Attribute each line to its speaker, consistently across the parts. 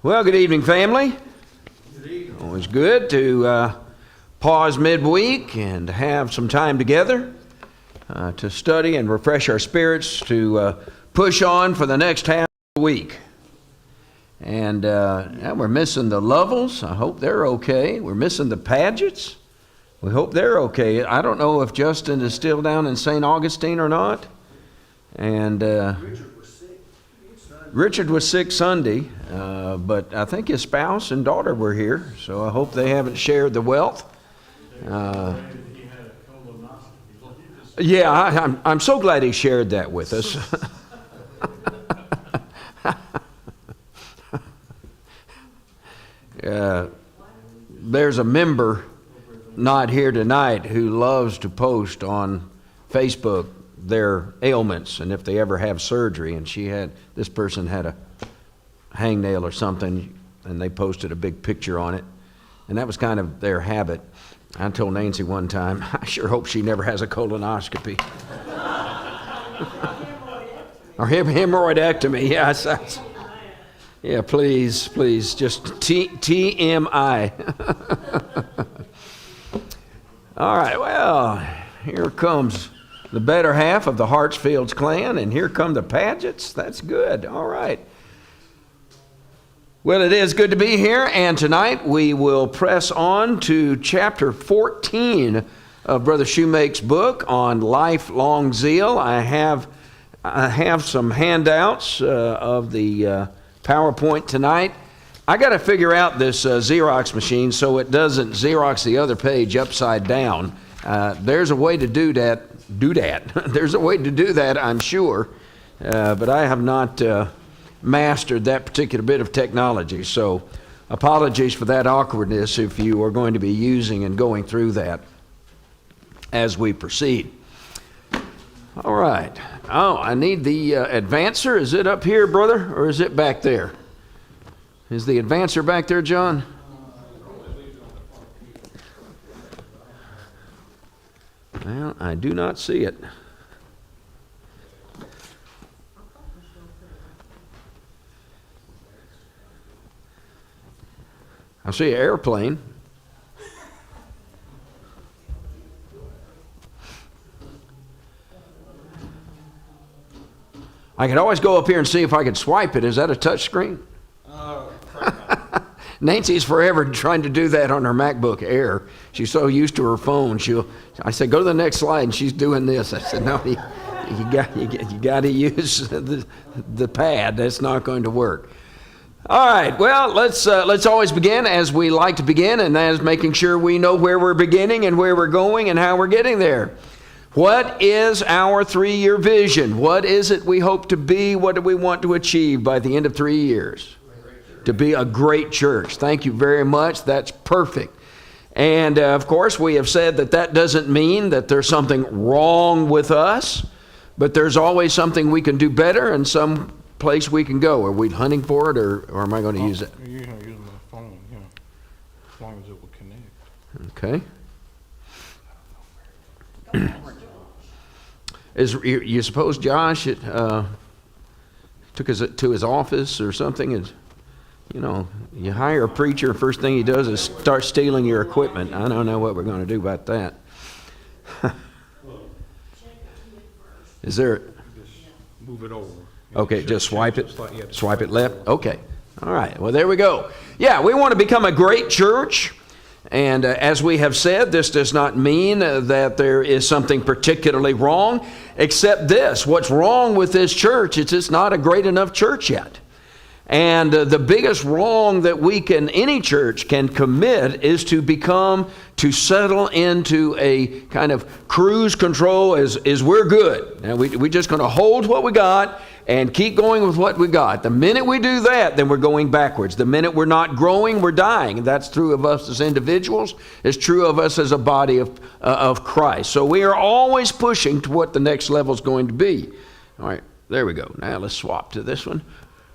Speaker 1: Well, good evening, family.
Speaker 2: Good evening.
Speaker 1: Always good to pause midweek and have some time together to study and refresh our spirits to push on for the next half of the week. And we're missing the Lovels. I hope they're okay. We're missing the Padgetts. We hope they're okay. I don't know if Justin is still down in St. Augustine or not. And Richard was sick Sunday, but I think his spouse and daughter were here, so I hope they haven't shared the wealth. Yeah, I'm so glad he shared that with us. There's a member not here tonight who loves to post on Facebook their ailments and if they ever have surgery, and this person had a hangnail or something, and they posted a big picture on it, and that was kind of their habit. I told Nancy one time, I sure hope she never has a colonoscopy. Or hemorrhoidectomy, yes. Yeah, please, just TMI. All right, well, here comes the better half of the Hartsfields clan, and here come the Padgetts. That's good. All right. Well, it is good to be here, and tonight we will press on to chapter 14 of Brother Shoemake's book on lifelong zeal. I have some handouts of the PowerPoint tonight. I got to figure out this Xerox machine so it doesn't Xerox the other page upside down. There's a way to do that. There's a way to do that, I'm sure, but I have not mastered that particular bit of technology. So apologies for that awkwardness if you are going to be using and going through that as we proceed. All right. Oh, I need the advancer. Is it up here, brother, or is it back there? Is the advancer back there, John? Well, I do not see it. I see an airplane. I could always go up here and see if I could swipe it. Is that a touch screen? Nancy's forever trying to do that on her MacBook Air. She's so used to her phone. I said, go to the next slide, and she's doing this. I said, no, you got to use the pad. That's not going to work. All right. Well, let's always begin as we like to begin, and that is making sure we know where we're beginning and where we're going and how we're getting there. What is our 3-year vision? What is it we hope to be? What do we want to achieve by the end of 3 years? To be a great church. Thank you very much. That's perfect. And of course, we have said that doesn't mean that there's something wrong with us, but there's always something we can do better and some place we can go. Are we hunting for it, or am I going to use it?
Speaker 2: You're going to use my phone, yeah, as long as it will connect.
Speaker 1: Okay. You suppose Josh took us to his office or something? And, you hire a preacher, first thing he does is start stealing your equipment. I don't know what we're going to do about that. Is there?
Speaker 2: Just move it over.
Speaker 1: Okay, just swipe it. Swipe it left. Okay. All right. Well, there we go. Yeah, we want to become a great church. And as we have said, this does not mean that there is something particularly wrong, except this. What's wrong with this church is it's not a great enough church yet. And the biggest wrong that any church can commit is to settle into a kind of cruise control is we're good. And we're just going to hold what we got and keep going with what we got. The minute we do that, then we're going backwards. The minute we're not growing, we're dying. And that's true of us as individuals. It's true of us as a body of Christ. So we are always pushing to what the next level is going to be. All right, there we go. Now let's swap to this one.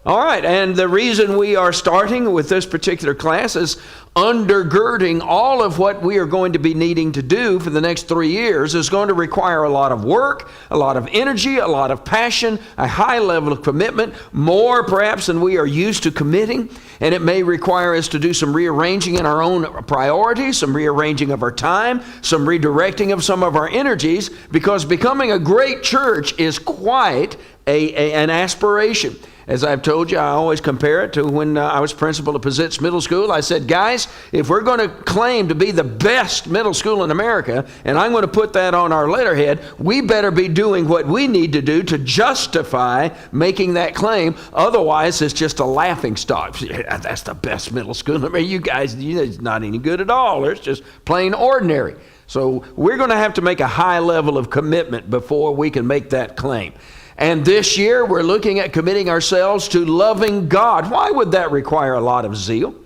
Speaker 1: All right, and the reason we are starting with this particular class is undergirding all of what we are going to be needing to do for the next 3 years is going to require a lot of work, a lot of energy, a lot of passion, a high level of commitment, more perhaps than we are used to committing. And it may require us to do some rearranging in our own priorities, some rearranging of our time, some redirecting of some of our energies, because becoming a great church is quite an aspiration. As I've told you, I always compare it to when I was principal of Pizzitz Middle School. I said, guys, if we're going to claim to be the best middle school in America, and I'm going to put that on our letterhead, we better be doing what we need to do to justify making that claim. Otherwise, it's just a laughing stock. Yeah, that's the best middle school. I mean, you guys, it's not any good at all. It's just plain ordinary. So we're going to have to make a high level of commitment before we can make that claim. And this year, we're looking at committing ourselves to loving God. Why would that require a lot of zeal?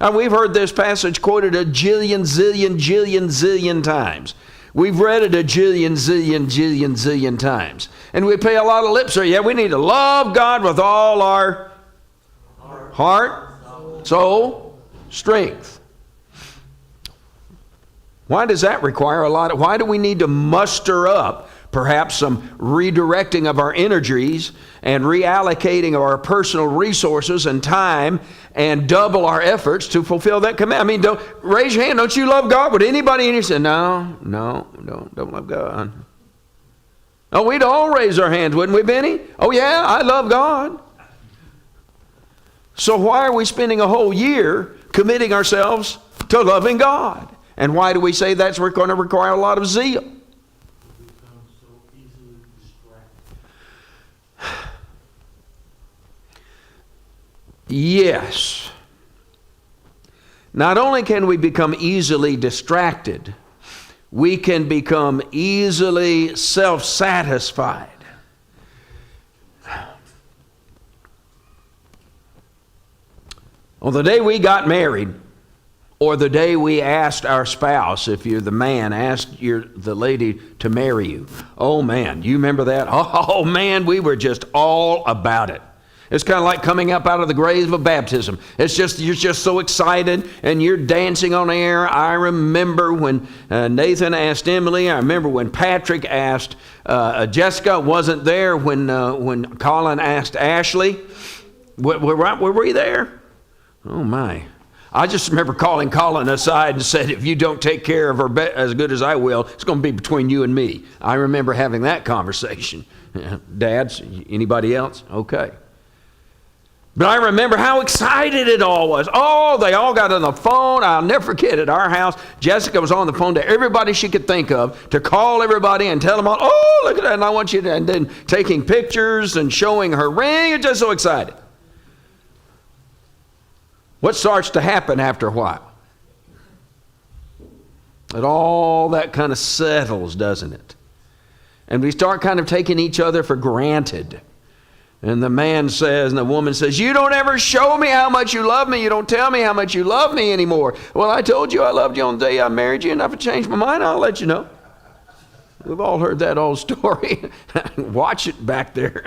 Speaker 1: Now, we've heard this passage quoted a jillion times. We've read it a jillion times. And we pay a lot of lip service. Yeah, we need to love God with all our heart, soul, strength. Why does that require a lot why do we need to muster up perhaps some redirecting of our energies and reallocating of our personal resources and time and double our efforts to fulfill that command? I mean, don't raise your hand. Don't you love God? Would anybody in here say, no, don't love God? Oh, we'd all raise our hands, wouldn't we, Benny? Oh, yeah, I love God. So why are we spending a whole year committing ourselves to loving God? And why do we say that's going to require a lot of zeal? Yes. Not only can we become easily distracted, we can become easily self-satisfied. On the day we got married, or the day we asked our spouse, if you're the man, asked the lady to marry you. Oh man, you remember that? Oh man, we were just all about it. It's kind of like coming up out of the grave of baptism. You're just so excited and you're dancing on air. I remember when Nathan asked Emily. I remember when Patrick asked Jessica. Wasn't there when Colin asked Ashley. Were we there? Oh my. I just remember calling Colin aside and said, if you don't take care of her as good as I will, it's going to be between you and me. I remember having that conversation. Dads, anybody else? Okay. But I remember how excited it all was. Oh, they all got on the phone. I'll never forget at our house, Jessica was on the phone to everybody she could think of to call everybody and tell them all, oh, look at that, and I want you to, and then taking pictures and showing her ring. You're just so excited. What starts to happen after a while? It all that kind of settles, doesn't it? And we start kind of taking each other for granted. And the man says, and the woman says, you don't ever show me how much you love me. You don't tell me how much you love me anymore. Well, I told you I loved you on the day I married you, and if I change my mind, I'll let you know. We've all heard that old story. Watch it back there.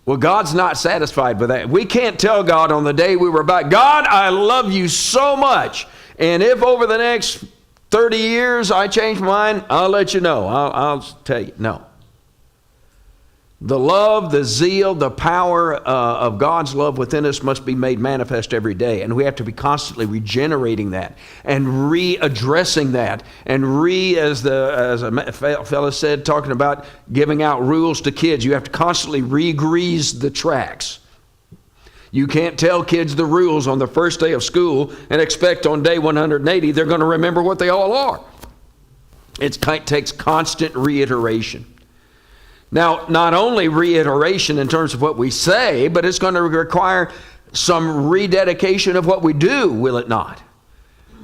Speaker 1: Well, God's not satisfied with that. We can't tell God on the day we were about, God, I love you so much. And if over the next 30 years I change my mind, I'll let you know. I'll tell you. No. The love, the zeal, the power of God's love within us must be made manifest every day. And we have to be constantly regenerating that and readdressing that. And as a fellow said, talking about giving out rules to kids, you have to constantly re-grease the tracks. You can't tell kids the rules on the first day of school and expect on day 180 they're going to remember what they all are. It takes constant reiteration. Now, not only reiteration in terms of what we say, but it's going to require some rededication of what we do, will it not?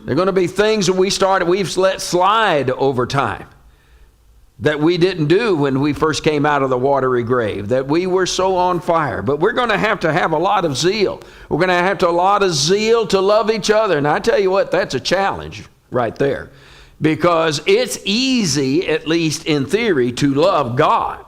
Speaker 1: There are going to be things that we've let slide over time that we didn't do when we first came out of the watery grave, that we were so on fire. But we're going to have a lot of zeal. We're going to have a lot of zeal to love each other. And I tell you what, that's a challenge right there. Because it's easy, at least in theory, to love God.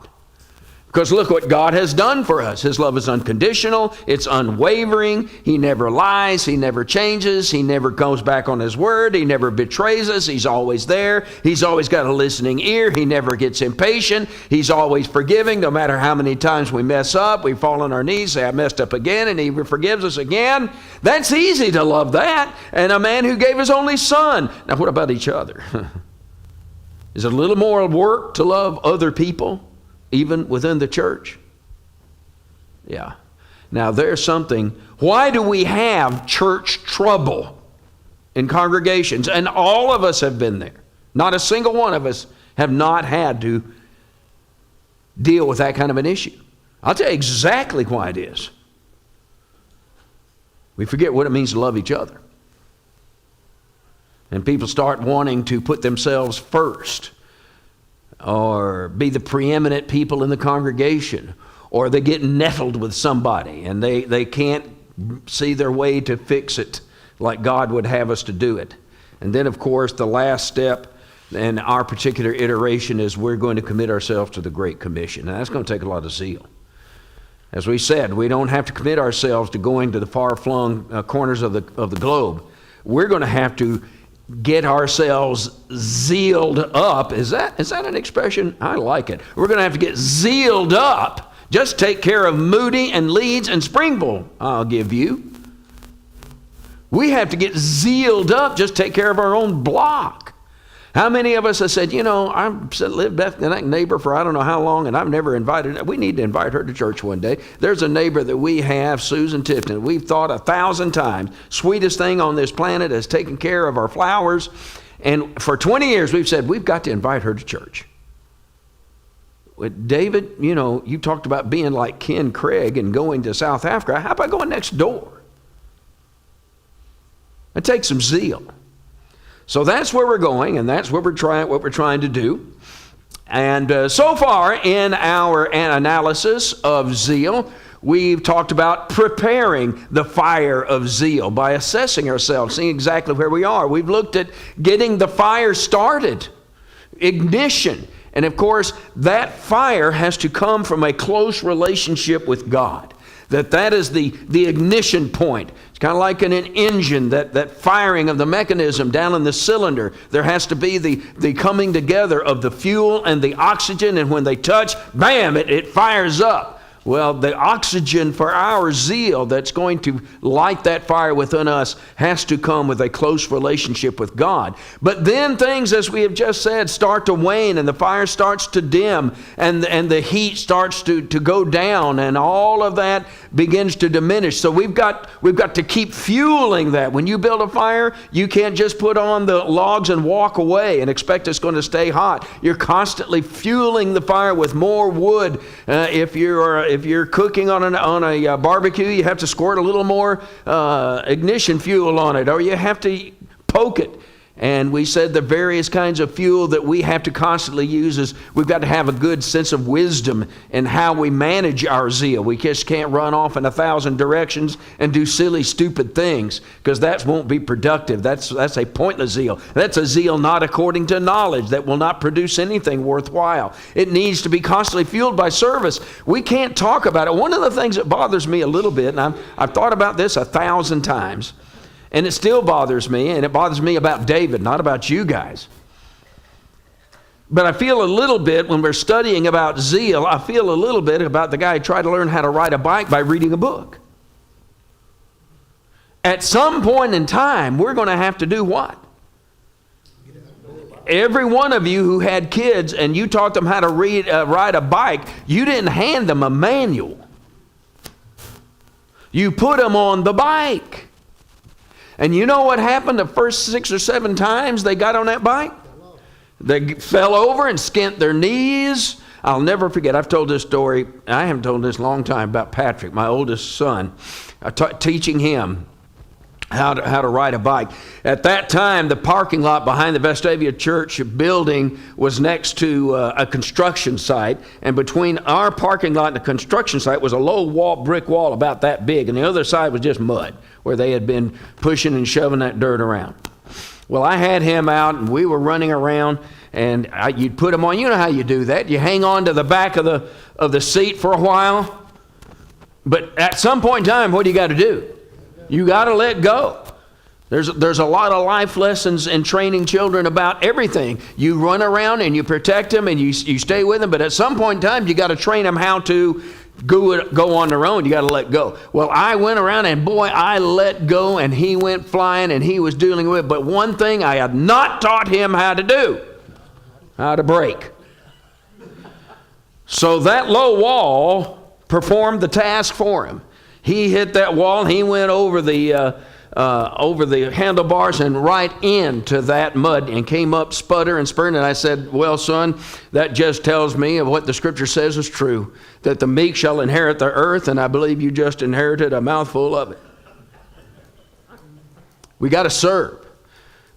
Speaker 1: Because look what God has done for us. His love is unconditional. It's unwavering. He never lies. He never changes. He never goes back on His word. He never betrays us. He's always there. He's always got a listening ear. He never gets impatient. He's always forgiving. No matter how many times we mess up, we fall on our knees, say, I messed up again, and He forgives us again. That's easy to love that. And a man who gave His only Son. Now, what about each other? Is it a little more work to love other people? Even within the church? Yeah. Now there's something. Why do we have church trouble in congregations? And all of us have been there. Not a single one of us have not had to deal with that kind of an issue. I'll tell you exactly why it is. We forget what it means to love each other. And people start wanting to put themselves first, or be the preeminent people in the congregation, or they get nettled with somebody and they can't see their way to fix it like God would have us to do it. And then, of course, the last step in our particular iteration is we're going to commit ourselves to the Great Commission. And that's going to take a lot of zeal. As we said, we don't have to commit ourselves to going to the far-flung corners of the globe. We're going to have to get ourselves zealed up. Is that an expression? I like it. We're going to have to get zealed up. Just take care of Moody and Leeds and Springville, I'll give you. We have to get zealed up, just take care of our own block. How many of us have said, I've lived with that neighbor for I don't know how long, and I've never invited her. We need to invite her to church one day. There's a neighbor that we have, Susan Tifton. We've thought 1,000 times. Sweetest thing on this planet is taking care of our flowers. And for 20 years, we've said, we've got to invite her to church. David, you talked about being like Ken Craig and going to South Africa. How about going next door? It takes some zeal. So that's where we're going, and that's what we're trying to do. And so far in our analysis of zeal, we've talked about preparing the fire of zeal by assessing ourselves, seeing exactly where we are. We've looked at getting the fire started, ignition. And of course, that fire has to come from a close relationship with God. That is the ignition point. It's kind of like in an engine, that firing of the mechanism down in the cylinder. There has to be the coming together of the fuel and the oxygen, and when they touch, bam, it fires up. Well, the oxygen for our zeal that's going to light that fire within us has to come with a close relationship with God. But then things, as we have just said, start to wane, and the fire starts to dim, and the heat starts to go down, and all of that begins to diminish. So we've got to keep fueling that. When you build a fire, you can't just put on the logs and walk away and expect it's going to stay hot. You're constantly fueling the fire with more wood. If you're cooking on a barbecue, you have to squirt a little more ignition fuel on it, or you have to poke it. And we said the various kinds of fuel that we have to constantly use is we've got to have a good sense of wisdom in how we manage our zeal. We just can't run off in 1,000 directions and do silly, stupid things, because that won't be productive. That's a pointless zeal. That's a zeal not according to knowledge that will not produce anything worthwhile. It needs to be constantly fueled by service. We can't talk about it. One of the things that bothers me a little bit, and I've thought about this 1,000 times, and it still bothers me, and it bothers me about David, not about you guys. But I feel a little bit, when we're studying about zeal, I feel a little bit about the guy who tried to learn how to ride a bike by reading a book. At some point in time, we're going to have to do what? Every one of you who had kids and you taught them how to ride a bike, you didn't hand them a manual. You put them on the bike. And you know what happened the first 6 or 7 times they got on that bike? They fell over and skint their knees. I'll never forget, I've told this story, I haven't told this a long time, about Patrick, my oldest son, teaching him how to ride a bike. At that time, the parking lot behind the Vestavia Church building was next to a construction site, and between our parking lot and the construction site was a low brick wall about that big, and the other side was just mud, where they had been pushing and shoving that dirt around. Well, I had him out, and we were running around, you'd put them on. You know how you do that. You hang on to the back of the seat for a while. But at some point in time, what do you got to do? You got to let go. There's a lot of life lessons in training children about everything. You run around and you protect them and you stay with them, but at some point in time, you got to train them how to go on their own. You got to let go. Well, I went around and boy, I let go and he went flying and he was dealing with it. But one thing I had not taught him how to do, how to brake. So that low wall performed the task for him. He hit that wall, he went over the handlebars and right into that mud and came up sputter and spurting. And I said, well, son, that just tells me of what the scripture says is true, that the meek shall inherit the earth, and I believe you just inherited a mouthful of it. We got to serve.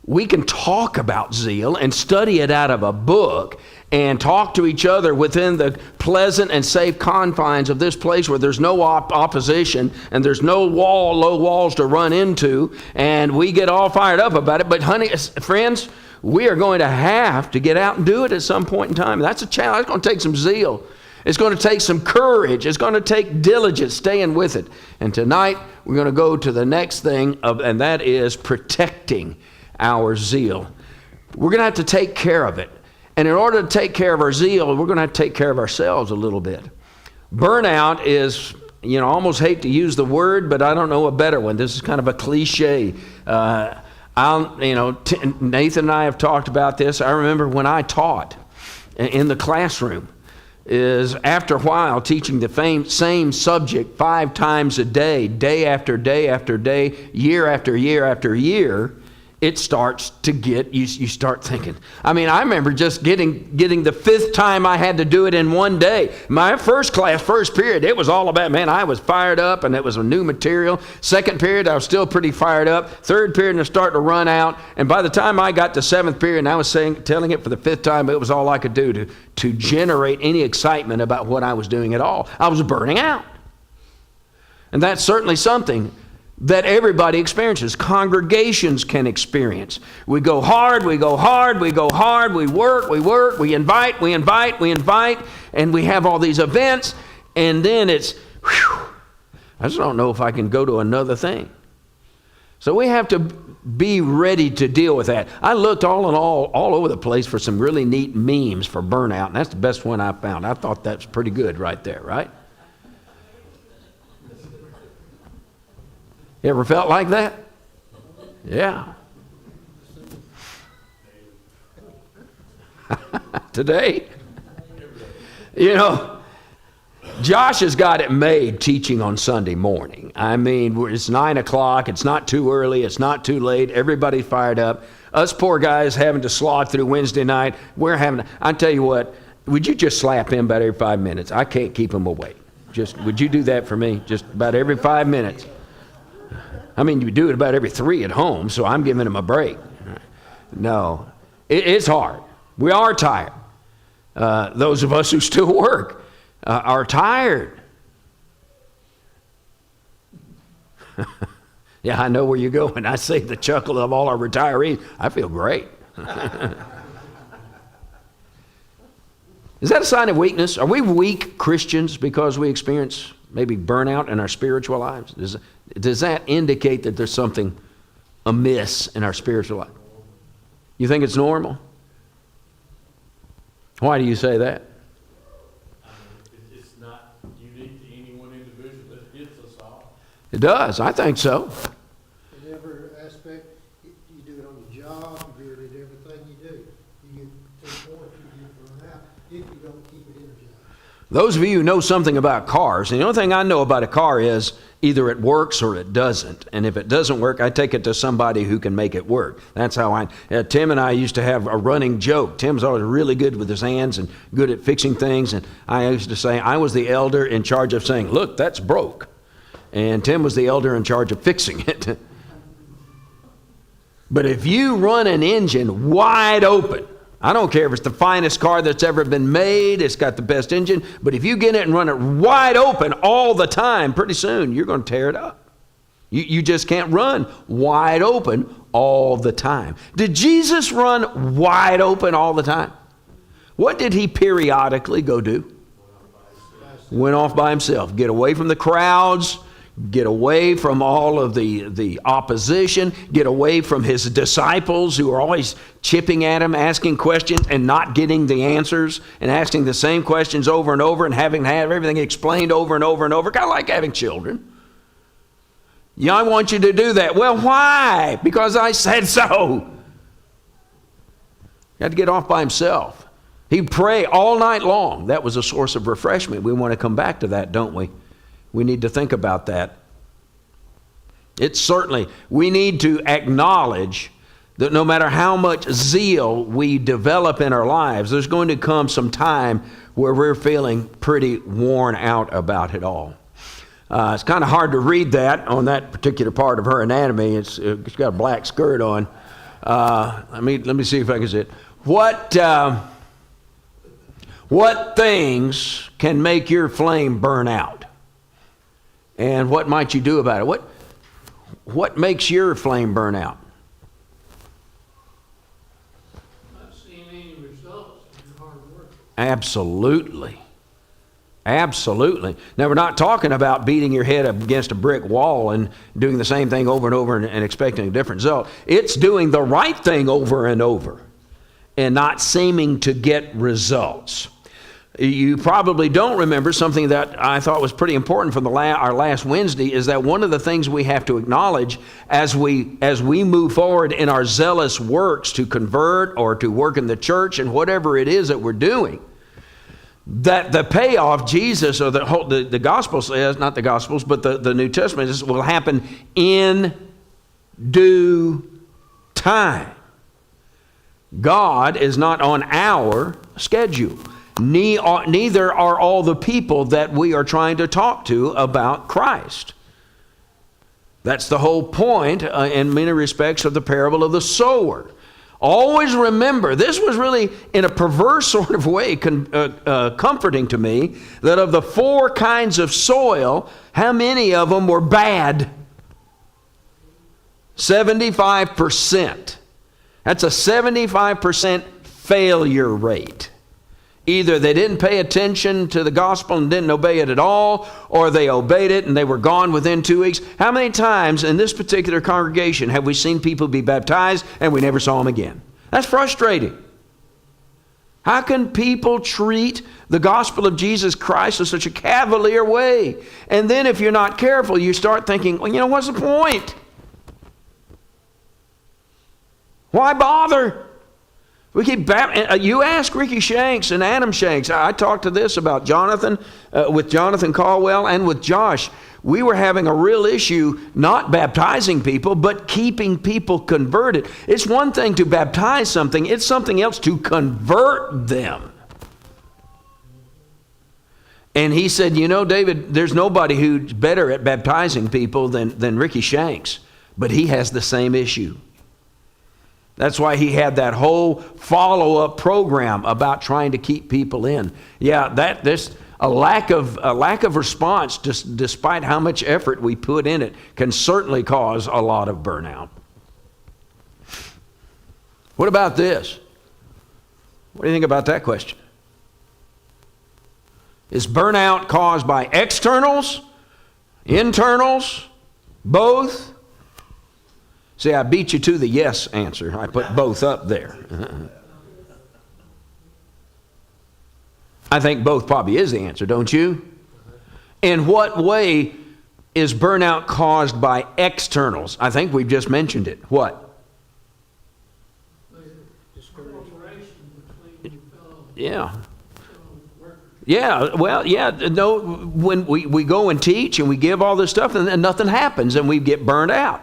Speaker 1: We can talk about zeal and study it out of a book and talk to each other within the pleasant and safe confines of this place where there's no opposition and there's no low walls to run into, and we get all fired up about it. But honey, friends, we are going to have to get out and do it at some point in time. That's a challenge. It's going to take some zeal. It's going to take some courage. It's going to take diligence, staying with it. And tonight, we're going to go to the next thing, and that is protecting our zeal. We're going to have to take care of it. And in order to take care of our zeal, we're going to have to take care of ourselves a little bit. Burnout is, I almost hate to use the word, but I don't know a better one. This is kind of a cliche. Nathan and I have talked about this. I remember when I taught in the classroom, is after a while teaching the same subject 5 times a day after day after day, year after year after year, it starts to get, you start thinking. I remember just getting the 5th time I had to do it in one day. My first period, it was all about, man, I was fired up and it was a new material. Second period, I was still pretty fired up. Third period, I was starting to run out. And by the time I got to 7th period and I was telling it for the 5th time, it was all I could do to generate any excitement about what I was doing at all. I was burning out. And that's certainly something that everybody experiences. Congregations can experience. We go hard, we go hard, we go hard, we work, we invite, and we have all these events, and then it's, I just don't know if I can go to another thing. So we have to be ready to deal with that. I looked all over the place for some really neat memes for burnout, and that's the best one I found. I thought that's pretty good right there, right? You ever felt like that? Yeah. Today? Josh has got it made teaching on Sunday morning. It's 9 o'clock. It's not too early. It's not too late. Everybody's fired up. Us poor guys having to slog through Wednesday night. I tell you what, would you just slap him about every 5 minutes? I can't keep him awake. Would you do that for me? Just about every 5 minutes. You do it about every 3 at home, so I'm giving him a break. No, it's hard. We are tired. Those of us who still work are tired. Yeah, I know where you're going. I see the chuckle of all our retirees. I feel great. Is that a sign of weakness? Are we weak Christians because we experience maybe burnout in our spiritual lives? Does that indicate that there's something amiss in our spiritual life? You think it's normal? Why do you say that?
Speaker 2: It's not unique to any one individual. It hits us all.
Speaker 1: It does. I think so.
Speaker 3: In every aspect, you do it on your job, you do it in everything you do. You get to the point you get burned out if you don't keep it energized.
Speaker 1: Those of you who know something about cars, and the only thing I know about a car is either it works or it doesn't. And if it doesn't work, I take it to somebody who can make it work. That's how Tim and I used to have a running joke. Tim's always really good with his hands and good at fixing things. And I used to say I was the elder in charge of saying, look, that's broke. And Tim was the elder in charge of fixing it. But if you run an engine wide open, I don't care if it's the finest car that's ever been made, it's got the best engine, but if you get it and run it wide open all the time, pretty soon you're going to tear it up. You just can't run wide open all the time. Did Jesus run wide open all the time? What did he periodically go do? Went off by himself. Get away from the crowds. Get away from all of the opposition. Get away from his disciples who are always chipping at him, asking questions and not getting the answers, and asking the same questions over and over and having to have everything explained over and over and over. Kind of like having children. Yeah, I want you to do that. Well, why? Because I said so. He had to get off by himself. He'd pray all night long. That was a source of refreshment. We want to come back to that, don't we? We need to think about that. It's certainly, we need to acknowledge that no matter how much zeal we develop in our lives, there's going to come some time where we're feeling pretty worn out about it all. It's kind of hard to read that on that particular part of her anatomy. It's got a black skirt on. Let me see if I can see it. What things can make your flame burn out? And what might you do about it? What makes your flame burn out?
Speaker 3: Not seeing any results from your hard work.
Speaker 1: Absolutely. Absolutely. Now, we're not talking about beating your head up against a brick wall and doing the same thing over and over and expecting a different result. It's doing the right thing over and over and not seeming to get results. You probably don't remember something that I thought was pretty important from our last Wednesday, is that one of the things we have to acknowledge as we move forward in our zealous works to convert or to work in the church and whatever it is that we're doing, that the payoff, Jesus or the gospel says, not the gospels, but the New Testament says, will happen in due time. God is not on our schedule. Neither are all the people that we are trying to talk to about Christ. That's the whole point in many respects of the parable of the sower. Always remember, this was really in a perverse sort of way comforting to me, that of the 4 kinds of soil, how many of them were bad? 75%. That's a 75% failure rate. Either they didn't pay attention to the gospel and didn't obey it at all, or they obeyed it and they were gone within 2 weeks. How many times in this particular congregation have we seen people be baptized and we never saw them again? That's frustrating. How can people treat the gospel of Jesus Christ in such a cavalier way? And then if you're not careful, you start thinking, well, what's the point? Why bother? We keep you ask Ricky Shanks and Adam Shanks. I talked to this about Jonathan, with Jonathan Caldwell and with Josh. We were having a real issue not baptizing people, but keeping people converted. It's one thing to baptize something. It's something else to convert them. And he said, David, there's nobody who's better at baptizing people than Ricky Shanks, but he has the same issue. That's why he had that whole follow-up program about trying to keep people in. Yeah, there's a lack of response, just despite how much effort we put in it, can certainly cause a lot of burnout. What about this? What do you think about that question? Is burnout caused by externals, internals, both? See, I beat you to the yes answer. I put both up there. I think both probably is the answer, don't you? In what way is burnout caused by externals? I think we've just mentioned it. What? Yeah. Yeah, well, yeah, no, when we go and teach and we give all this stuff and then nothing happens and we get burned out.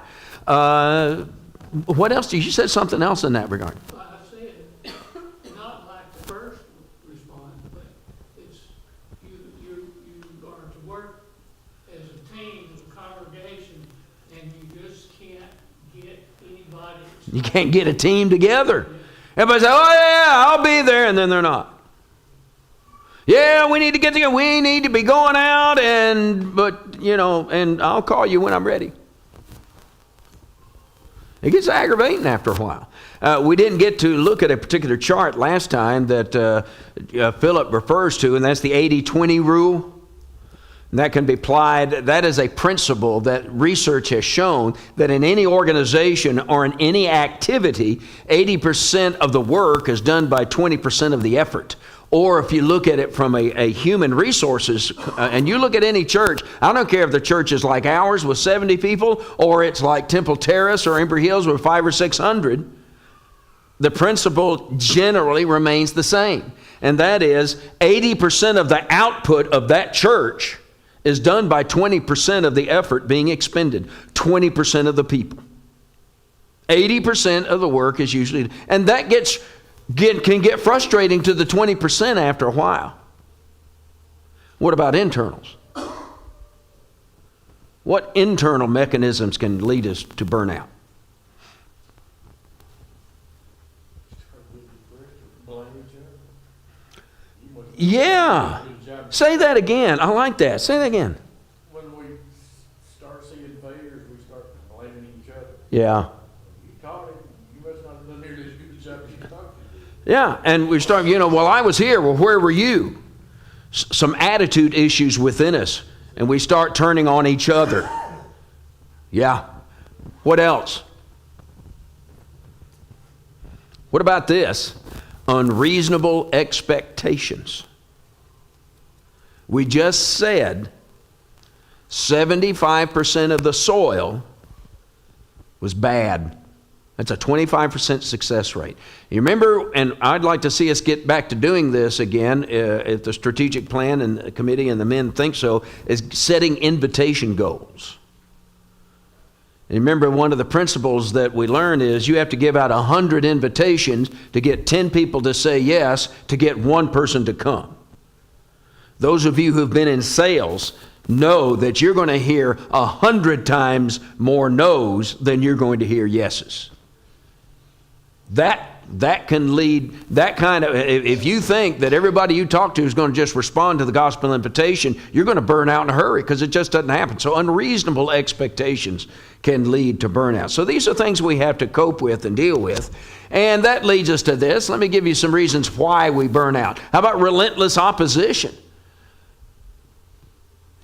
Speaker 1: What else? You said something else in that regard.
Speaker 4: Well, I said, not like the first response, but it's you are to work as a team, as a congregation, and you just can't get anybody.
Speaker 1: You can't get a team together. Everybody says, oh yeah, I'll be there, and then they're not. Yeah, we need to get together. We need to be going out, and I'll call you when I'm ready. It gets aggravating after a while. We didn't get to look at a particular chart last time that Philip refers to, and that's the 80-20 rule. And that can be applied. That is a principle that research has shown that in any organization or in any activity, 80% of the work is done by 20% of the effort. Or if you look at it from a human resources, and you look at any church, I don't care if the church is like ours with 70 people, or it's like Temple Terrace or Embry Hills with 500 or 600, the principle generally remains the same. And that is 80% of the output of that church is done by 20% of the effort being expended, 20% of the people. 80% of the work is usually, and that can get frustrating to the 20% after a while. What about internals? What internal mechanisms can lead us to burnout? Yeah. Say that again. I like that. Say that again.
Speaker 2: When we start seeing failures, we start blaming each other.
Speaker 1: Yeah.
Speaker 2: You taught him, you must not have done nearly as good a job as you thought you did.
Speaker 1: Yeah, and we start, well, I was here. Well, where were you? Some attitude issues within us, and we start turning on each other. Yeah. What else? What about this? Unreasonable expectations. We just said 75% of the soil was bad. That's a 25% success rate. You remember, and I'd like to see us get back to doing this again, if the strategic plan and the committee and the men think so, is setting invitation goals. And remember, one of the principles that we learned is you have to give out 100 invitations to get 10 people to say yes to get one person to come. Those of you who've been in sales know that you're going to hear 100 times more no's than you're going to hear yeses. That can lead, that kind of, if you think that everybody you talk to is going to just respond to the gospel invitation, you're going to burn out in a hurry because it just doesn't happen. So unreasonable expectations can lead to burnout. So these are things we have to cope with and deal with. And that leads us to this. Let me give you some reasons why we burn out. How about relentless opposition?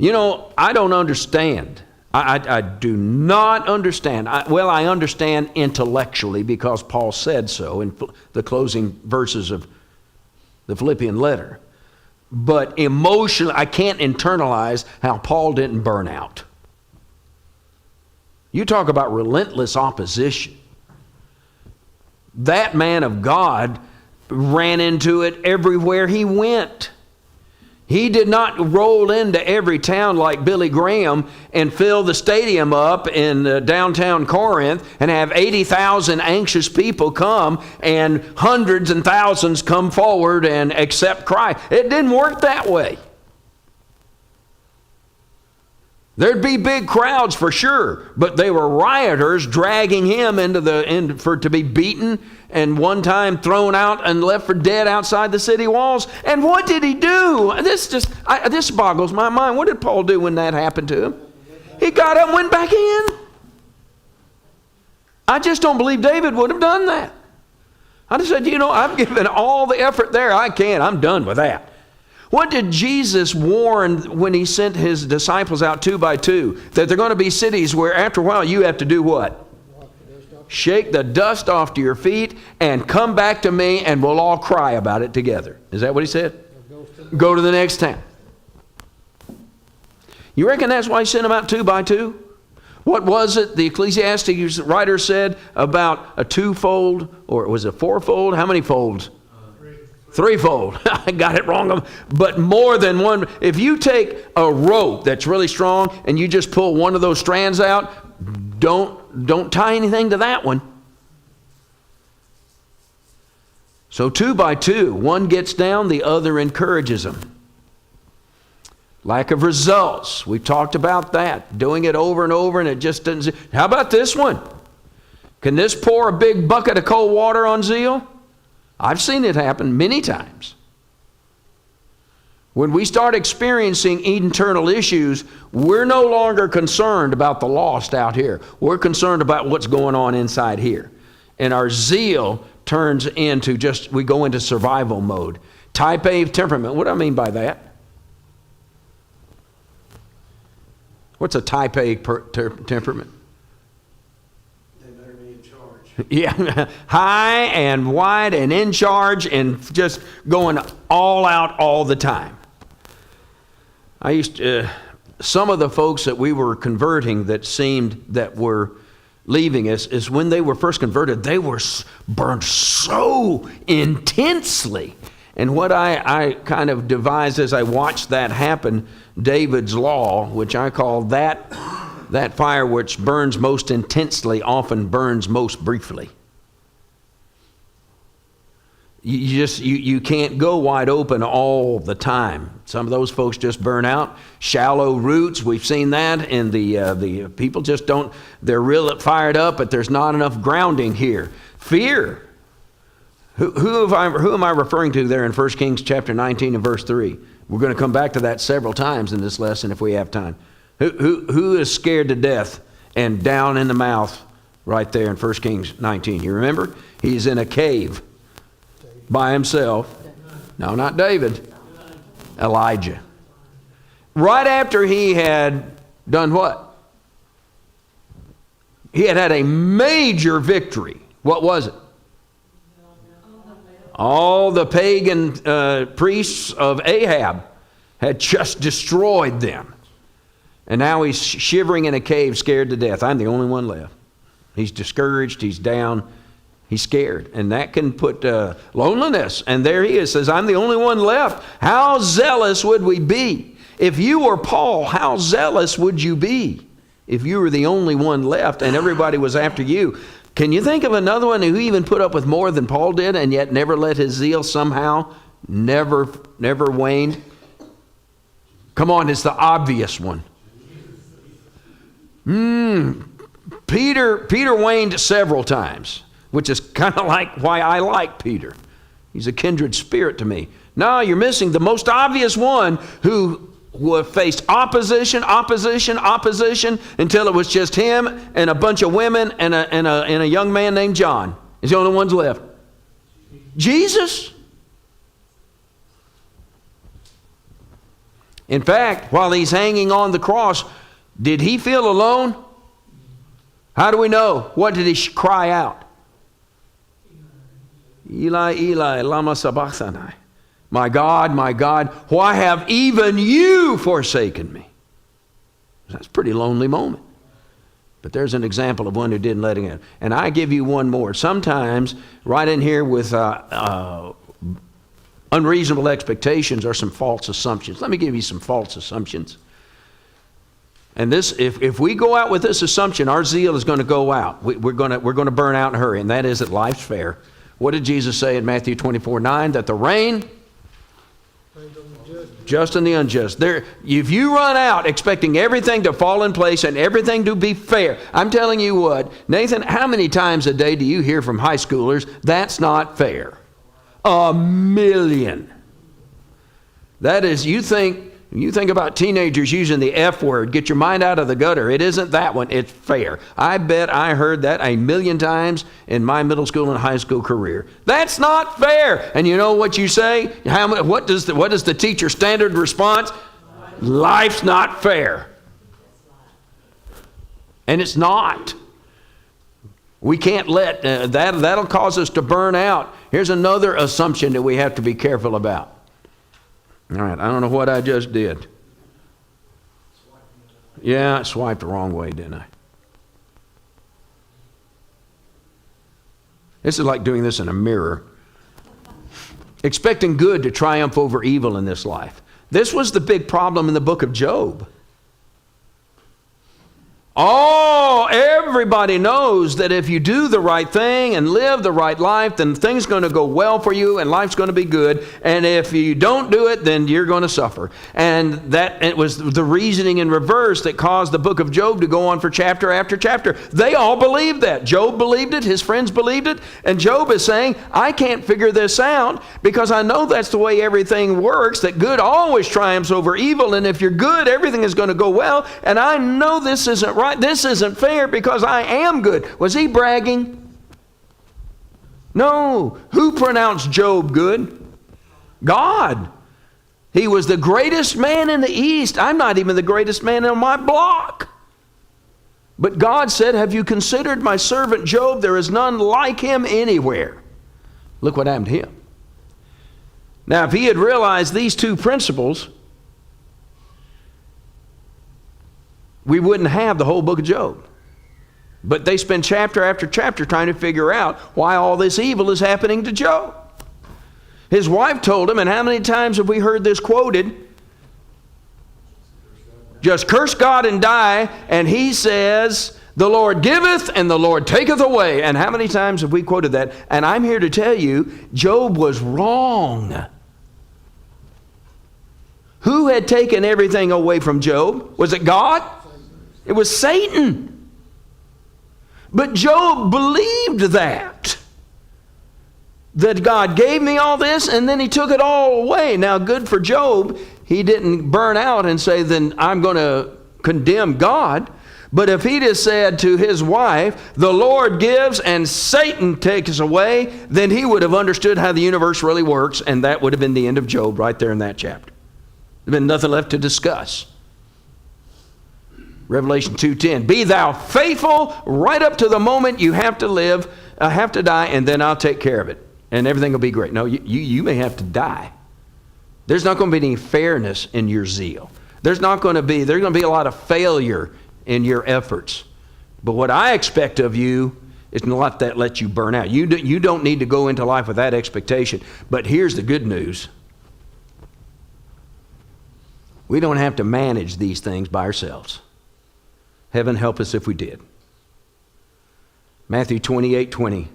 Speaker 1: I don't understand. I do not understand. I understand intellectually because Paul said so in the closing verses of the Philippian letter. But emotionally, I can't internalize how Paul didn't burn out. You talk about relentless opposition. That man of God ran into it everywhere he went. He did not roll into every town like Billy Graham and fill the stadium up in downtown Corinth and have 80,000 anxious people come and hundreds and thousands come forward and accept Christ. It didn't work that way. There'd be big crowds for sure, but they were rioters dragging him to be beaten and one time thrown out and left for dead outside the city walls. And what did he do? This boggles my mind. What did Paul do when that happened to him? He got up and went back in. I just don't believe David would have done that. I just said, I've given all the effort there I can. I'm done with that. What did Jesus warn when he sent his disciples out 2 by 2? That there are going to be cities where after a while you have to do what? Shake the dust off to your feet and come back to me and we'll all cry about it together. Is that what he said? Go to the next town. You reckon that's why he sent them out 2 by 2? What was it the Ecclesiastes writer said about a twofold, or was it fourfold? How many folds? Threefold. I got it wrong. But more than one. If you take a rope that's really strong and you just pull one of those strands out, don't tie anything to that one. So 2 by 2, one gets down, the other encourages them. Lack of results. We've talked about that. Doing it over and over and it just doesn't. How about this one? Can this pour a big bucket of cold water on zeal? I've seen it happen many times. When we start experiencing internal issues, we're no longer concerned about the lost out here. We're concerned about what's going on inside here. And our zeal turns into we go into survival mode. Type A temperament. What do I mean by that? What's a type A temperament?
Speaker 3: They better be in charge.
Speaker 1: Yeah, high and wide and in charge and just going all out all the time. I used to, some of the folks that we were converting that were leaving us, is when they were first converted, they were burned so intensely. And what I kind of devised as I watched that happen, David's law, which I call that fire which burns most intensely often burns most briefly. You can't go wide open all the time. Some of those folks just burn out. Shallow roots, we've seen that, and the people just don't, they're real fired up, but there's not enough grounding here. Fear. Who am I referring to there in 1 Kings chapter 19 and verse 3? We're going to come back to that several times in this lesson if we have time. Who is scared to death and down in the mouth right there in 1 Kings 19? You remember? He's in a cave by himself. No, not David. Elijah. Right after he had done what? He had a major victory. What was it? All the pagan priests of Ahab had just destroyed them. And now he's shivering in a cave, scared to death. I'm the only one left. He's discouraged. He's down. He's scared. And that can put loneliness. And there he is, says, I'm the only one left. How zealous would we be? If you were Paul, how zealous would you be if you were the only one left and everybody was after you? Can you think of another one who even put up with more than Paul did and yet never let his zeal somehow never waned? Come on, it's the obvious one. Peter waned several times, which is kind of like why I like Peter. He's a kindred spirit to me. No, you're missing the most obvious one who faced opposition until it was just him and a bunch of women and a young man named John. He's the only ones left. Jesus. In fact, while he's hanging on the cross, did he feel alone? How do we know? What did he cry out? Eli, Eli, lama sabachthani. My God, why have even you forsaken me? That's a pretty lonely moment. But there's an example of one who didn't let it in. And I give you one more. Sometimes, right in here with unreasonable expectations are some false assumptions. Let me give you some false assumptions. And this, if we go out with this assumption, our zeal is going to go out. We're going to burn out in a hurry, and that is that life's fair. What did Jesus say in Matthew 24:9? That the rain, just and the unjust. If you run out expecting everything to fall in place and everything to be fair, I'm telling you what, Nathan, how many times a day do you hear from high schoolers, that's not fair? 1,000,000. That is, you think about teenagers using the F word, get your mind out of the gutter. It isn't that one, it's fair. I bet I heard that 1,000,000 times in my middle school and high school career. That's not fair. And you know what you say? What does the teacher standard response? Life's not fair. And it's not. We can't let, that'll cause us to burn out. Here's another assumption that we have to be careful about. All right, I don't know what I just did. Yeah, I swiped the wrong way, didn't I? This is like doing this in a mirror. Expecting good to triumph over evil in this life. This was the big problem in the book of Job. everybody knows that if you do the right thing and live the right life, then things are going to go well for you and life's going to be good. And if you don't do it, then you're going to suffer. And that it was the reasoning in reverse that caused the book of Job to go on for chapter after chapter. They all believed that. Job believed it. His friends believed it. And Job is saying, I can't figure this out because I know that's the way everything works, that good always triumphs over evil. And if you're good, everything is going to go well. And I know this isn't right. This isn't fair because I am good. Was he bragging? No. Who pronounced Job good? God. He was the greatest man in the East. I'm not even the greatest man on my block. But God said, have you considered my servant Job? There is none like him anywhere. Look what happened to him. Now, if he had realized these two principles, we wouldn't have the whole book of Job. But they spend chapter after chapter trying to figure out why all this evil is happening to Job. His wife told him, and how many times have we heard this quoted? Just curse God and die. And he says, the Lord giveth and the Lord taketh away. And how many times have we quoted that? And I'm here to tell you, Job was wrong. Who had taken everything away from Job? Was it God? It was Satan. But Job believed that God gave me all this and then he took it all away. Now, good for Job. He didn't burn out and say, then I'm going to condemn God. But if he'd have said to his wife, the Lord gives and Satan takes away, then he would have understood how the universe really works, and that would have been the end of Job right there in that chapter. There'd been nothing left to discuss. Revelation 2:10, be thou faithful right up to the moment you have to live, have to die, and then I'll take care of it. And everything will be great. No, you may have to die. There's not going to be any fairness in your zeal. There's going to be a lot of failure in your efforts. But what I expect of you is not that let you burn out. You don't need to go into life with that expectation. But here's the good news. We don't have to manage these things by ourselves. Heaven help us if we did. Matthew 28:20.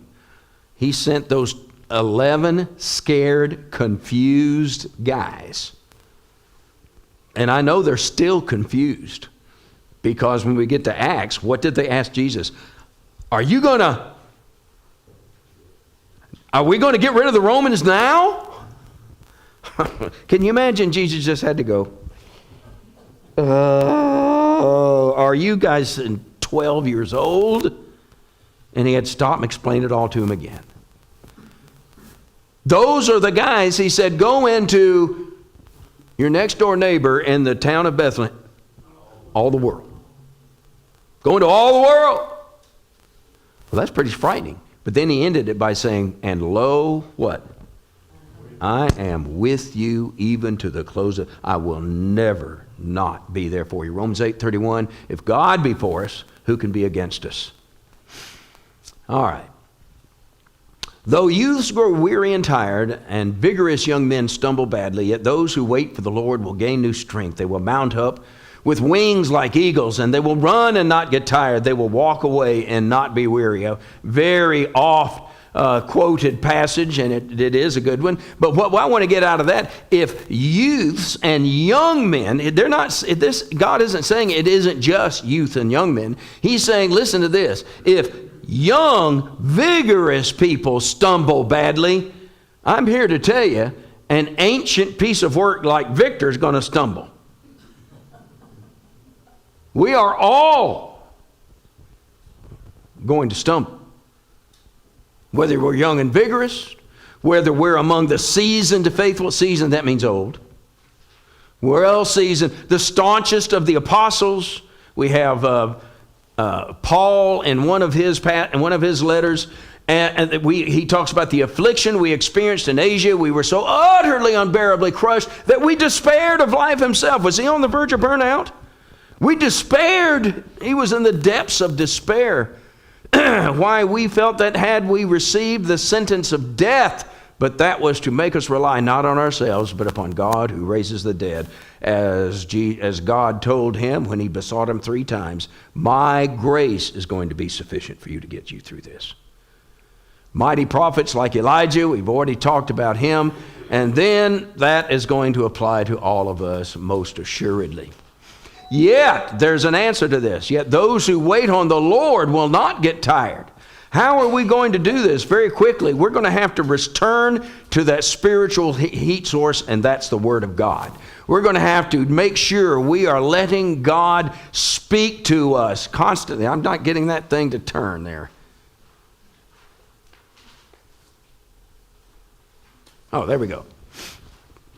Speaker 1: He sent those 11 scared, confused guys. And I know they're still confused. Because when we get to Acts, what did they ask Jesus? Are we going to get rid of the Romans now? Can you imagine Jesus just had to go, are you guys 12 years old? And he had to stop and explain it all to him again. Those are the guys, he said, go into your next door neighbor in the town of Bethlehem. All the world. Go into all the world. Well, that's pretty frightening. But then he ended it by saying, and lo, what? I am with you even to the close of, I will never not be there for you. Romans 8:31, if God be for us, who can be against us? All right. Though youths grow weary and tired, and vigorous young men stumble badly, yet those who wait for the Lord will gain new strength. They will mount up with wings like eagles, and they will run and not get tired. They will walk away and not be weary. A very oft quoted passage, and it is a good one. But what I want to get out of that, if youths and young men, they're not, God isn't saying it isn't just youth and young men. He's saying, listen to this, if young, vigorous people stumble badly, I'm here to tell you, an ancient piece of work like Victor is going to stumble. We are all going to stumble. Whether we're young and vigorous, whether we're among the seasoned, faithful, seasoned, that means old. We're all seasoned. The staunchest of the apostles, we have Paul in one of his letters, and he talks about the affliction we experienced in Asia. We were so utterly unbearably crushed that we despaired of life himself. Was he on the verge of burnout? We despaired. He was in the depths of despair. Why, we felt that had we received the sentence of death But that was to make us rely not on ourselves, but upon God who raises the dead. As God told him when he besought him 3 times, my grace is going to be sufficient for you to get you through this. Mighty prophets like Elijah, we've already talked about him. And then that is going to apply to all of us most assuredly. Yet, there's an answer to this. Yet those who wait on the Lord will not get tired. How are we going to do this? Very quickly, we're going to have to return to that spiritual heat source, and that's the Word of God. We're going to have to make sure we are letting God speak to us constantly. I'm not getting that thing to turn there. Oh, there we go.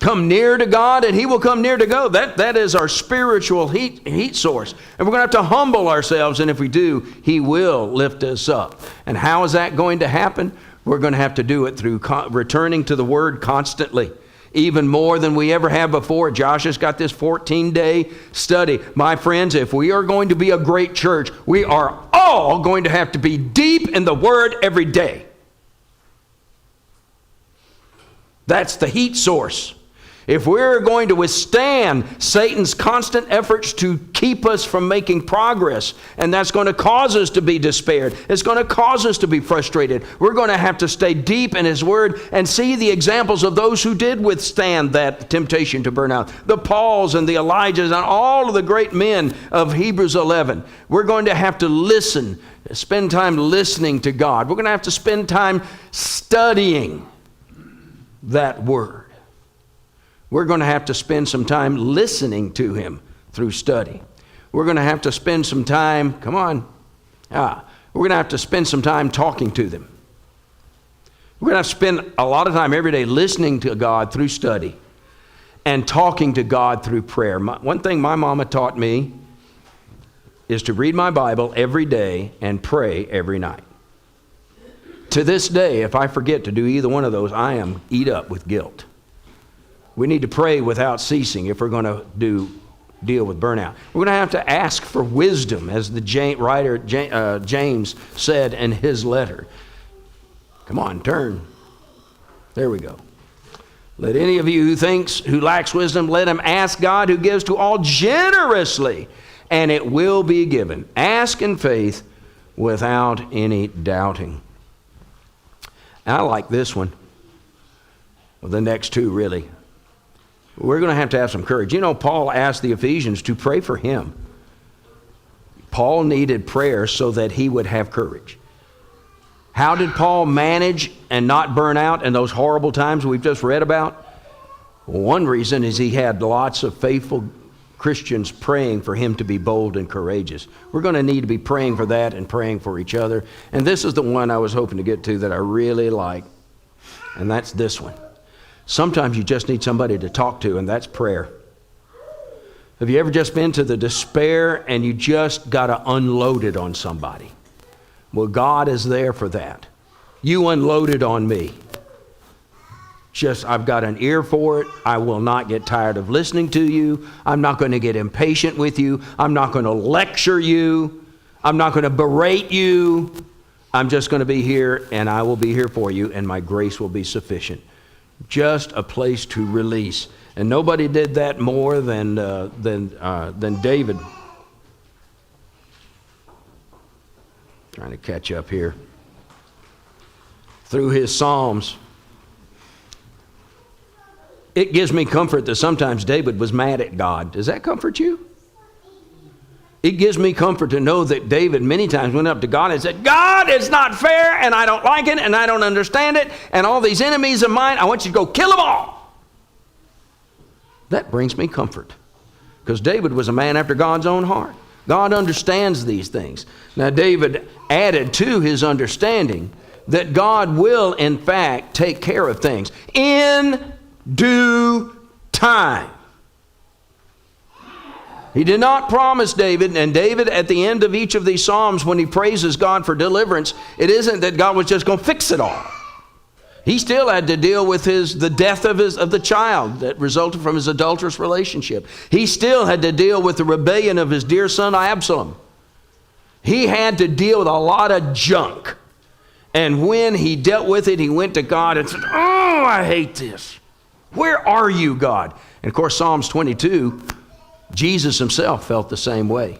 Speaker 1: Come near to God and he will come near to go. That is our spiritual heat source. And we're going to have to humble ourselves, and if we do, he will lift us up. And how is that going to happen? We're going to have to do it through returning to the Word constantly, even more than we ever have before. Josh has got this 14-day study. My friends, if we are going to be a great church, we are all going to have to be deep in the Word every day. That's the heat source. If we're going to withstand Satan's constant efforts to keep us from making progress, and that's going to cause us to be despaired, it's going to cause us to be frustrated, we're going to have to stay deep in his word and see the examples of those who did withstand that temptation to burn out. The Pauls and the Elijahs and all of the great men of Hebrews 11. We're going to have to listen, spend time listening to God. We're going to have to spend time studying that word. We're going to have to spend some time listening to him through study. We're going to have to spend some time, we're going to have to spend some time talking to them. We're going to have to spend a lot of time every day listening to God through study and talking to God through prayer. One thing my mama taught me is to read my Bible every day and pray every night. To this day, if I forget to do either one of those, I am eat up with guilt. We need to pray without ceasing if we're going to deal with burnout. We're going to have to ask for wisdom, as the writer James said in his letter. Come on, turn. There we go. Let any of you who lacks wisdom, let him ask God, who gives to all generously, and it will be given. Ask in faith without any doubting. I like this one. Well, the next two, really. We're going to have some courage. You know, Paul asked the Ephesians to pray for him. Paul needed prayer so that he would have courage. How did Paul manage and not burn out in those horrible times we've just read about? Well, one reason is he had lots of faithful Christians praying for him to be bold and courageous. We're going to need to be praying for that and praying for each other. And this is the one I was hoping to get to that I really like, and that's this one. Sometimes you just need somebody to talk to, and that's prayer. Have you ever just been to the despair and you just got to unload it on somebody? Well, God is there for that. You unloaded on me. I've got an ear for it. I will not get tired of listening to you. I'm not going to get impatient with you. I'm not going to lecture you. I'm not going to berate you. I'm just going to be here, and I will be here for you, and my grace will be sufficient. Just a place to release. And nobody did that more than David. Trying to catch up here. Through his Psalms. It gives me comfort that sometimes David was mad at God. Does that comfort you? It gives me comfort to know that David many times went up to God and said, God, it's not fair, and I don't like it, and I don't understand it, and all these enemies of mine, I want you to go kill them all. That brings me comfort, because David was a man after God's own heart. God understands these things. Now, David added to his understanding that God will, in fact, take care of things in due time. He did not promise David, and David at the end of each of these Psalms when he praises God for deliverance, it isn't that God was just going to fix it all. He still had to deal with the death of the child that resulted from his adulterous relationship. He still had to deal with the rebellion of his dear son Absalom. He had to deal with a lot of junk. And when he dealt with it, he went to God and said, oh, I hate this. Where are you, God? And of course, Psalms 22, Jesus himself felt the same way.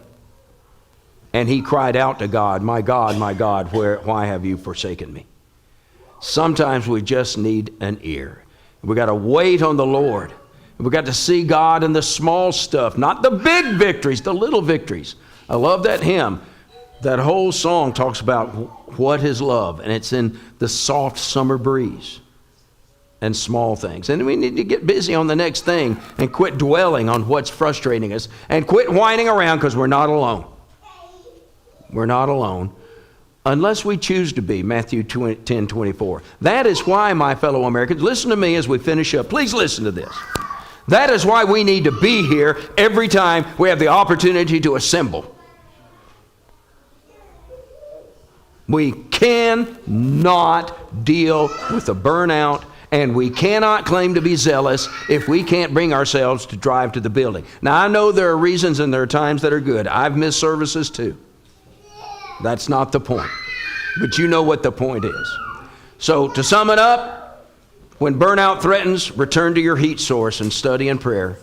Speaker 1: And he cried out to God, my God, why have you forsaken me? Sometimes we just need an ear. We got to wait on the Lord. We got to see God in the small stuff, not the big victories, the little victories. I love that hymn. That whole song talks about what is love, and it's in the soft summer breeze and small things. And we need to get busy on the next thing and quit dwelling on what's frustrating us and quit whining around, because we're not alone. We're not alone unless we choose to be. Matthew 10:24. That is why, my fellow Americans, listen to me as we finish up. Please listen to this. That is why we need to be here every time we have the opportunity to assemble. We cannot deal with the burnout, and we cannot claim to be zealous if we can't bring ourselves to drive to the building. Now, I know there are reasons and there are times that are good. I've missed services too. That's not the point. But you know what the point is. So to sum it up, when burnout threatens, return to your heat source and study and prayer.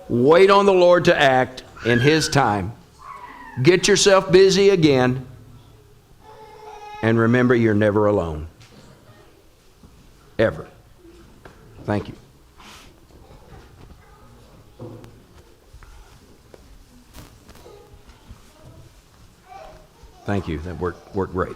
Speaker 1: Wait on the Lord to act in His time. Get yourself busy again. And remember, you're never alone. Ever. Thank you. Thank you. That worked great.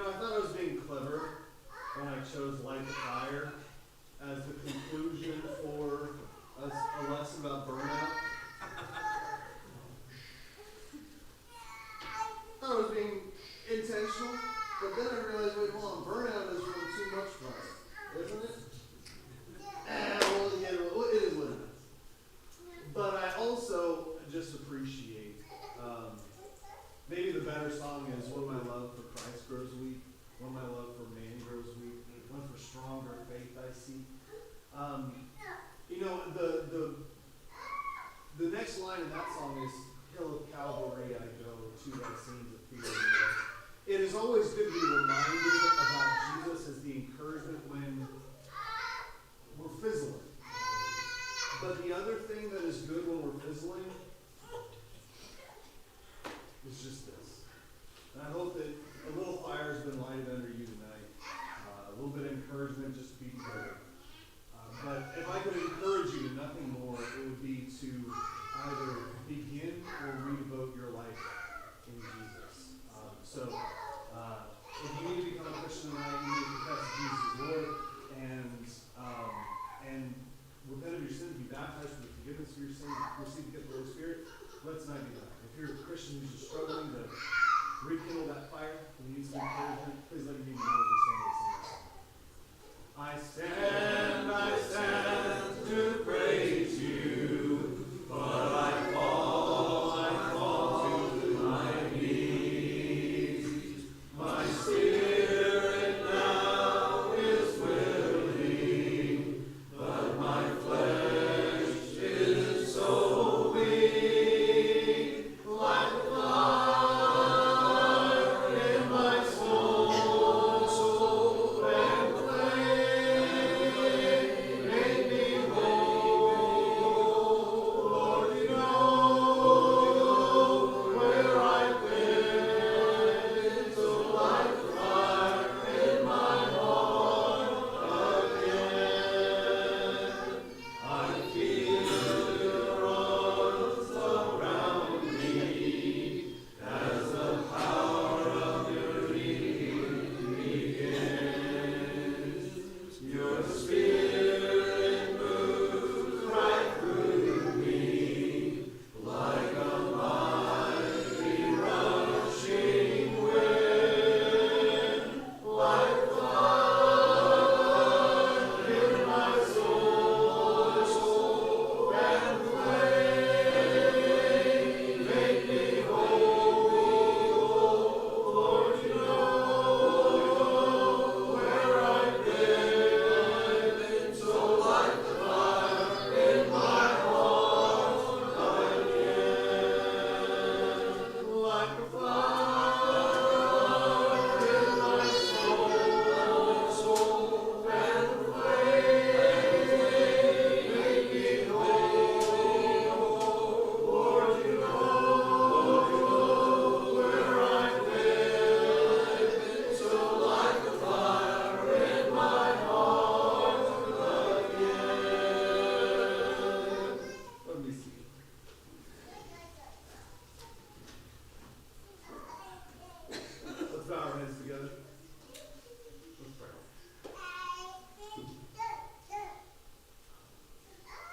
Speaker 5: I thought I was being clever when I chose Light the Fire as the conclusion for a lesson about burnout. I thought I was being intentional, but then I realized, wait, hold on, burnout is really too much fun, isn't it? Well, yeah, it is what it is. But I also just appreciate, maybe the better song is When My Love for Christ Grows Weak, When My Love for Man Grows Weak, When for Stronger Faith I Seek. The next line in that song is, Hill of Calvary I go, to thy scenes of fear and woe. It is always good to be reminded about Jesus as the encouragement when we're fizzling. But the other thing that is good when we're fizzling is just this. And I hope that a little fire has been lighted under you tonight. A little bit of encouragement just to be together. But if I could encourage you to nothing more, it would be to either begin or redevote your life in Jesus. If you need to become a Christian tonight, you need to confess Jesus as Lord and repent of your sins, be baptized for the forgiveness of your sins, receive the gift of the Holy Spirit. Let's not do that. If you're a Christian who's just struggling to rekindle that fire and you need some encouragement, please let me know as we stand this song. I stand to praise you, but I fall to my knees. My spirit now is willing, but my flesh is so weak. Like fire in my soul, and flame in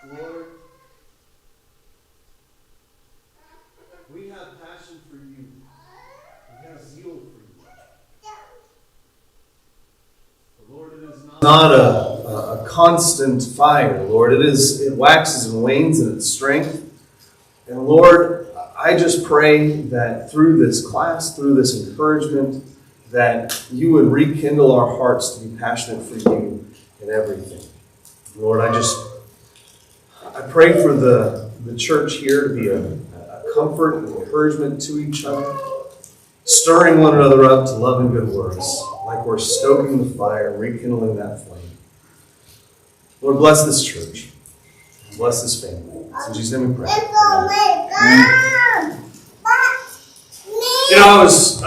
Speaker 5: Lord, we have passion for you. We have zeal for you. But Lord, it is not a constant fire, Lord. It waxes and wanes in its strength. And Lord, I just pray that through this class, through this encouragement, that you would rekindle our hearts to be passionate for you in everything. Lord, I pray for the church here to be a comfort and encouragement to each other, stirring one another up to love and good works, like we're stoking the fire, rekindling that flame. Lord, bless this church. Bless this family. It's in Jesus' name we pray. Amen. You know, I was